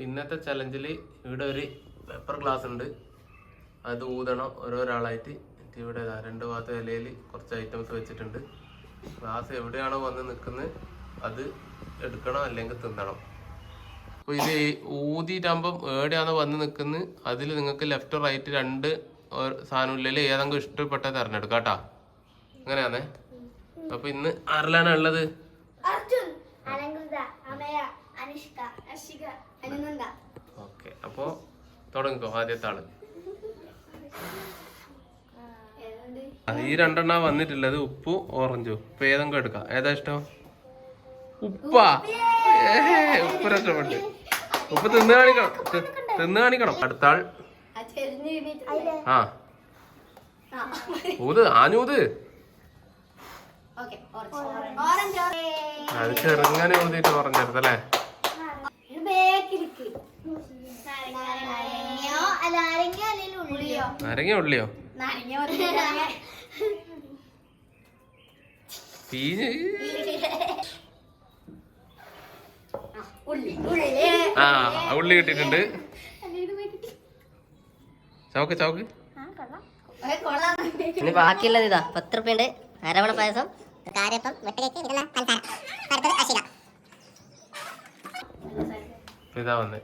ഇന്നത്തെ ചലഞ്ചിൽ ഇവിടെ ഒരു പേപ്പർ ഗ്ലാസ് ഉണ്ട്, അത് ഊതണം ഓരോരാളായിട്ട്. ഇവിടെ രണ്ട് ഭാഗത്തെ ഇലയിൽ കുറച്ച് ഐറ്റംസ് വെച്ചിട്ടുണ്ട്. ഗ്ലാസ് എവിടെയാണോ വന്ന് നിൽക്കുന്നത് അത് എടുക്കണം, അല്ലെങ്കിൽ തിന്നണം. അപ്പോൾ ഇത് ഊതിയിട്ടാകുമ്പം എവിടെയാണോ വന്ന് നിൽക്കുന്നത് അതിൽ നിങ്ങൾക്ക് ലെഫ്റ്റ് റൈറ്റ് രണ്ട് സാധനമില്ലല്ലോ, ഏതെങ്കിലും ഇഷ്ടപ്പെട്ട തിരഞ്ഞെടുക്കാം കേട്ടോ. അങ്ങനെയാണേ. അപ്പൊ ഇന്ന് ആരെല്ലാണോ ഉള്ളത്? ഓക്കെ, അപ്പോ തുടങ്ങിക്കോ. ആദ്യത്തെ ആള് ഈ രണ്ടെണ്ണ വന്നിട്ടുള്ളത്, ഉപ്പും ഓറഞ്ചും. ഇപ്പൊ ഏതെങ്കിലും എടുക്കാം. ഏതാ ഇഷ്ടം? ഉപ്പാ? ഉപ്പ് രക്ഷപ്പെട്ട്. ഉപ്പ് തിന്ന് കാണിക്കണം. അടുത്ത ആൾ. ആ ഊത്, ആഞ്ഞൂത്. അത് ചെറുങ്ങനെ ഊതിട്ട് പറഞ്ഞെടുത്തല്ലേ. നാരങ്ങ ഉള്ളിയോ? പീഞ്ഞ്. ആ ഉള്ളി കിട്ടിയിട്ടുണ്ട്. ചവക്ക് ചവക്ക്. ഇനി ബാക്കിയുള്ളത് ഇതാ 10 രൂപയുണ്ട്. അരവണ പായസം, കാരപ്പം, ഇതാ വന്നേ.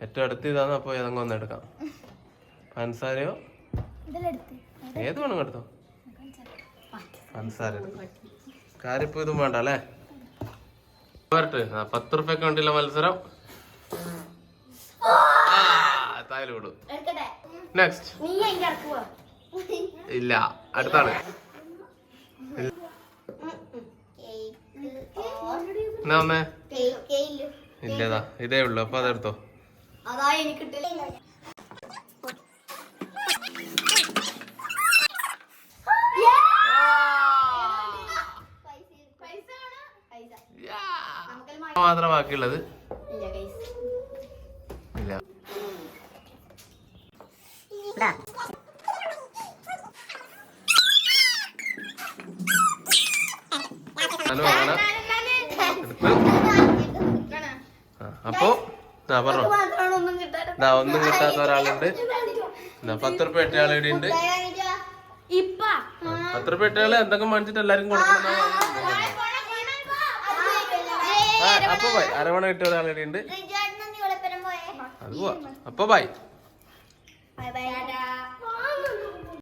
ഏറ്റവും അടുത്ത് ഇതാന്ന്. അപ്പൊ ഏതെങ്കിലും ഒന്ന് എടുക്കാം. പഞ്ചസാരയോ ഏത് വേണം എടുത്തോ. പഞ്ചസാര കാര്യപ്പം ഇതും വേണ്ട അല്ലേ. 10 രൂപയ്ക്ക് വേണ്ടിയുള്ള മത്സരം. താഴെ വിടും. നെക്സ്റ്റ്. ഇല്ല, അടുത്താണ്. എന്നാ വന്നേ? ഇല്ലതാ, ഇതേ ഉള്ളു. അപ്പൊ അതെടുത്തോ. മാത്രം ബാക്കിയുള്ളത്. ഇല്ല, അപ്പൊ പറഞ്ഞോ. ഒന്നും കിട്ടാത്ത ഒരാളുണ്ട്. 10 രൂപ ഇട്ട ആൾ ഇവിടെ ഉണ്ട്. 10 രൂപ ഇട്ട ആള് എന്തൊക്കെ മേടിച്ചിട്ട് എല്ലാരും കൊടുക്കണം. അപ്പൊ ബൈ. അരവണ കിട്ടിയ ഒരാൾ ഇവിടെ ഉണ്ട്. അത് പോവാ. അപ്പൊ ബൈ.